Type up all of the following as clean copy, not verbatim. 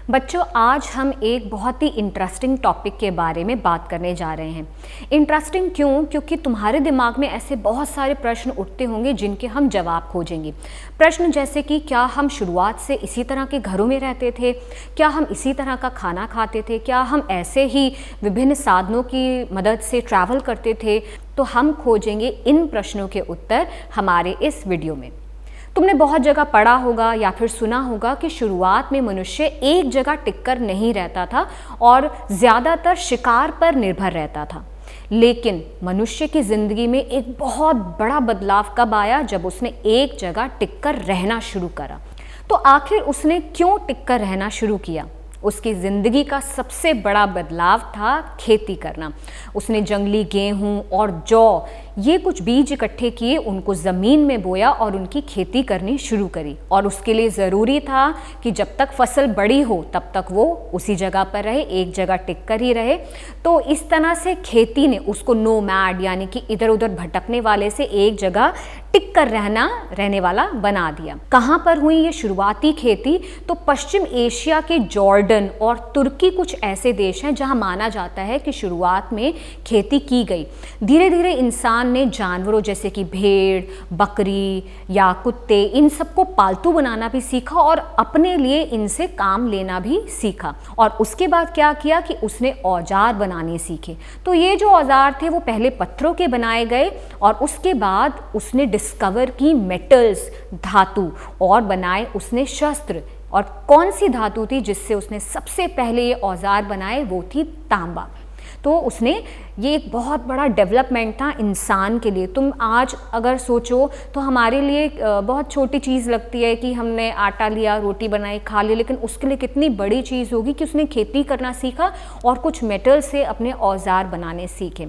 बच्चों, आज हम एक बहुत ही इंटरेस्टिंग टॉपिक के बारे में बात करने जा रहे हैं। इंटरेस्टिंग क्यों? क्योंकि तुम्हारे दिमाग में ऐसे बहुत सारे प्रश्न उठते होंगे जिनके हम जवाब खोजेंगे। प्रश्न जैसे कि क्या हम शुरुआत से इसी तरह के घरों में रहते थे? क्या हम इसी तरह का खाना खाते थे? क्या हम ऐसे ही विभिन्न साधनों की मदद से ट्रैवल करते थे? तो हम खोजेंगे इन प्रश्नों के उत्तर हमारे इस वीडियो में। तुमने बहुत जगह पढ़ा होगा या फिर सुना होगा कि शुरुआत में मनुष्य एक जगह टिककर नहीं रहता था और ज़्यादातर शिकार पर निर्भर रहता था। लेकिन मनुष्य की ज़िंदगी में एक बहुत बड़ा बदलाव कब आया? जब उसने एक जगह टिककर रहना शुरू करा। तो आखिर उसने क्यों टिककर रहना शुरू किया? उसकी ज़िंदगी का सबसे बड़ा बदलाव था खेती करना। उसने जंगली गेहूँ और जौ ये कुछ बीज इकट्ठे किए, उनको ज़मीन में बोया और उनकी खेती करनी शुरू करी। और उसके लिए ज़रूरी था कि जब तक फसल बड़ी हो तब तक वो उसी जगह पर रहे, एक जगह टिक कर ही रहे। तो इस तरह से खेती ने उसको नोमैड यानी कि इधर उधर भटकने वाले से एक जगह टिक कर रहने वाला बना दिया। कहाँ पर हुई ये शुरुआती खेती? तो पश्चिम एशिया के जॉर्डन और तुर्की कुछ ऐसे देश हैं जहाँ माना जाता है कि शुरुआत में खेती की गई। धीरे धीरे इंसान ने जानवरों जैसे कि भेड़, बकरी या कुत्ते, इन सबको पालतू बनाना भी सीखा और अपने लिए इनसे काम लेना भी सीखा। और उसके बाद क्या किया कि उसने औजार बनाने सीखे। तो ये जो औजार थे वो पहले पत्थरों के बनाए गए और उसके बाद उसने डिस्कवर की मेटल्स, धातु, और बनाए उसने शस्त्र। और कौन सी धातु थी जिससे उसने सबसे पहले ये औजार बनाए? वो थी तांबा। तो उसने ये एक बहुत बड़ा डेवलपमेंट था इंसान के लिए। तुम आज अगर सोचो तो हमारे लिए बहुत छोटी चीज़ लगती है कि हमने आटा लिया, रोटी बनाई, खा ली, लेकिन उसके लिए कितनी बड़ी चीज़ होगी कि उसने खेती करना सीखा और कुछ मेटल से अपने औजार बनाने सीखे।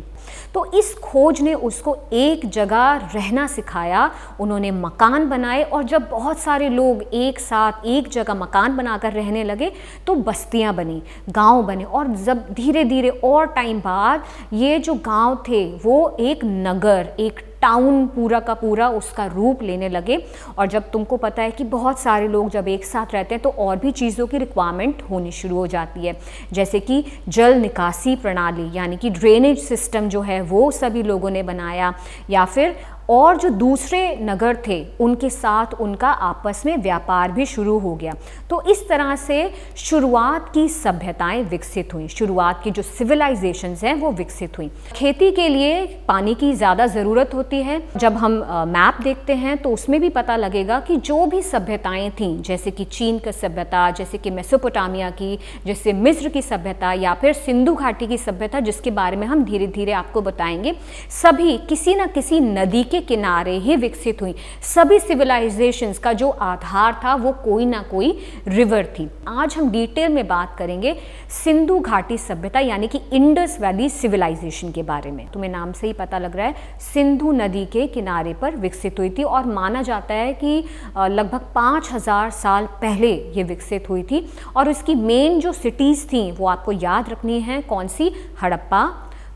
तो इस खोज ने उसको एक जगह रहना सिखाया। उन्होंने मकान बनाए और जब बहुत सारे लोग एक साथ एक जगह मकान बनाकर रहने लगे तो बस्तियां बनी, गांव बने। और जब धीरे धीरे और टाइम बाद ये जो गांव थे वो एक नगर, एक टाउन पूरा का पूरा उसका रूप लेने लगे। और जब तुमको पता है कि बहुत सारे लोग जब एक साथ रहते हैं तो और भी चीज़ों की रिक्वायरमेंट होनी शुरू हो जाती है, जैसे कि जल निकासी प्रणाली यानी कि ड्रेनेज सिस्टम जो है वो सभी लोगों ने बनाया, या फिर और जो दूसरे नगर थे उनके साथ उनका आपस में व्यापार भी शुरू हो गया। तो इस तरह से शुरुआत की सभ्यताएं विकसित हुई, शुरुआत की जो सिविलाइजेशंस हैं वो विकसित हुई। खेती के लिए पानी की ज़्यादा ज़रूरत होती है। जब हम मैप देखते हैं तो उसमें भी पता लगेगा कि जो भी सभ्यताएं थीं, जैसे कि चीन की सभ्यता, जैसे कि मेसोपोटामिया की, जैसे मिस्र की सभ्यता या फिर सिंधु घाटी की सभ्यता, जिसके बारे में हम धीरे धीरे आपको बताएंगे, सभी किसी न किसी नदी के किनारे ही विकसित हुई। सभी सिविलाइजेशंस का जो आधार था वो कोई ना कोई रिवर थी। आज हम डिटेल में बात करेंगे सिंधु घाटी सभ्यता यानी कि इंडस वैली सिविलाइजेशन के बारे में। तुम्हें नाम से ही पता लग रहा है, सिंधु नदी के किनारे पर विकसित हुई थी और माना जाता है कि लगभग 5000 साल पहले ये विकसित हुई थी। और इसकी मेन जो सिटीज़ थी वो आपको याद रखनी है। कौन सी? हड़प्पा,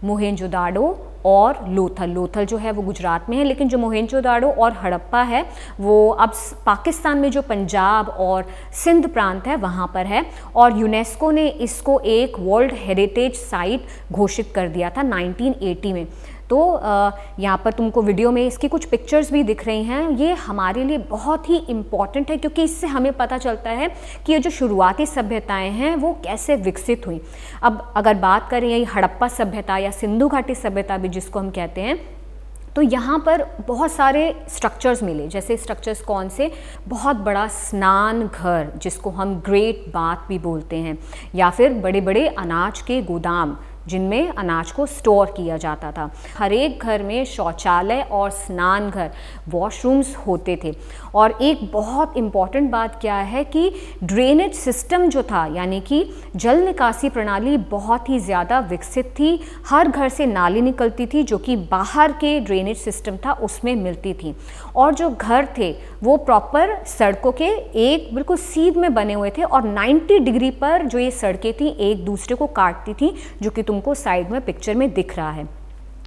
मोहेंजोदाड़ो और लोथल। लोथल जो है वो गुजरात में है, लेकिन जो मोहेंजोदाड़ो और हड़प्पा है वो अब पाकिस्तान में जो पंजाब और सिंध प्रांत है वहाँ पर है। और यूनेस्को ने इसको एक वर्ल्ड हेरिटेज साइट घोषित कर दिया था 1980 में। तो यहाँ पर तुमको वीडियो में इसकी कुछ पिक्चर्स भी दिख रही हैं। ये हमारे लिए बहुत ही इम्पॉर्टेंट है क्योंकि इससे हमें पता चलता है कि ये जो शुरुआती सभ्यताएं हैं वो कैसे विकसित हुई। अब अगर बात करें ये हड़प्पा सभ्यता या सिंधु घाटी सभ्यता भी जिसको हम कहते हैं, तो यहाँ पर बहुत सारे स्ट्रक्चर्स मिले। जैसे स्ट्रक्चर्स कौन से? बहुत बड़ा स्नान घर जिसको हम ग्रेट बाथ भी बोलते हैं, या फिर बड़े बड़े अनाज के गोदाम जिनमें अनाज को स्टोर किया जाता था। हर एक घर में शौचालय और स्नान घर, वॉशरूम्स होते थे। और एक बहुत इम्पॉर्टेंट बात क्या है कि ड्रेनेज सिस्टम जो था यानी कि जल निकासी प्रणाली बहुत ही ज़्यादा विकसित थी। हर घर से नाली निकलती थी जो कि बाहर के ड्रेनेज सिस्टम था उसमें मिलती थी। और जो घर थे वो प्रॉपर सड़कों के एक बिल्कुल सीध में बने हुए थे और 90 डिग्री पर जो ये सड़कें थी एक दूसरे को काटती थी, जो कि तुमको साइड में पिक्चर में दिख रहा है।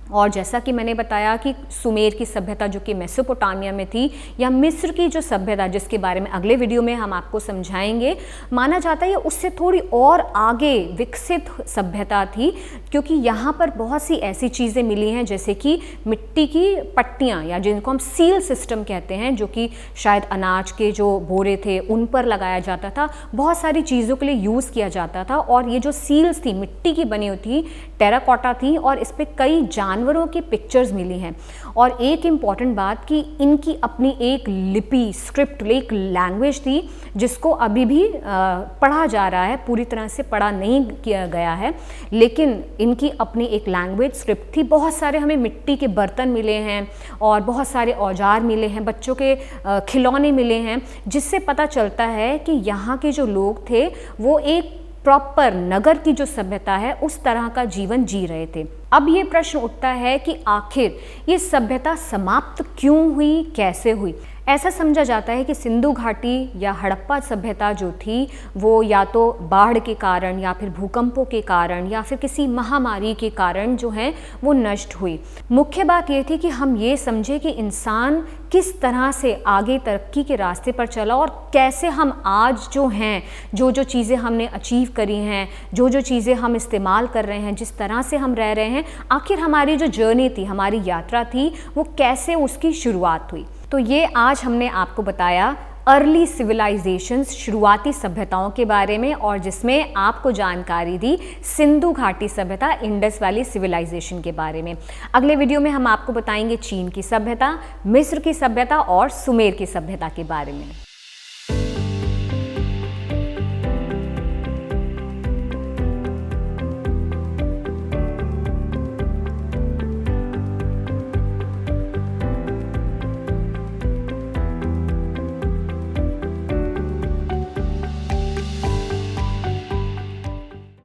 और जैसा कि मैंने बताया कि सुमेर की सभ्यता जो कि मेसोपोटामिया में थी, या मिस्र की जो सभ्यता जिसके बारे में अगले वीडियो में हम आपको समझाएंगे, माना जाता है ये उससे थोड़ी और आगे विकसित सभ्यता थी, क्योंकि यहाँ पर बहुत सी ऐसी चीज़ें मिली हैं जैसे कि मिट्टी की पट्टियाँ, या जिनको हम सील सिस्टम कहते हैं, जो कि शायद अनाज के जो बोरे थे उन पर लगाया जाता था, बहुत सारी चीज़ों के लिए यूज़ किया जाता था। और ये जो सील्स थी मिट्टी की बनी हुई थी, टेराकोटा थी, और इस पर कई जानवरों की पिक्चर्स मिली हैं। और एक इम्पॉर्टेंट बात कि इनकी अपनी एक लिपि, स्क्रिप्ट, एक लैंग्वेज थी जिसको अभी भी पढ़ा जा रहा है, पूरी तरह से पढ़ा नहीं किया गया है, लेकिन इनकी अपनी एक लैंग्वेज, स्क्रिप्ट थी। बहुत सारे हमें मिट्टी के बर्तन मिले हैं और बहुत सारे औजार मिले हैं, बच्चों के खिलौने मिले हैं, जिससे पता चलता है कि यहाँ के जो लोग थे वो एक प्रॉपर नगर की जो सभ्यता है उस तरह का जीवन जी रहे थे। अब ये प्रश्न उठता है कि आखिर ये सभ्यता समाप्त क्यों हुई, कैसे हुई? ऐसा समझा जाता है कि सिंधु घाटी या हड़प्पा सभ्यता जो थी वो या तो बाढ़ के कारण, या फिर भूकंपों के कारण, या फिर किसी महामारी के कारण जो है वो नष्ट हुई। मुख्य बात ये थी कि हम ये समझे कि इंसान किस तरह से आगे तरक्की के रास्ते पर चला, और कैसे हम आज जो हैं, जो जो चीज़ें हमने अचीव करी हैं, जो जो चीज़ें हम इस्तेमाल कर रहे हैं, जिस तरह से हम रह रहे हैं, आखिर हमारी जो जर्नी थी, हमारी यात्रा थी, वो कैसे उसकी शुरुआत हुई। तो ये आज हमने आपको बताया अर्ली सिविलाइजेशंस, शुरुआती सभ्यताओं के बारे में, और जिसमें आपको जानकारी दी सिंधु घाटी सभ्यता, इंडस वैली सिविलाइजेशन के बारे में। अगले वीडियो में हम आपको बताएंगे चीन की सभ्यता, मिस्र की सभ्यता और सुमेर की सभ्यता के बारे में।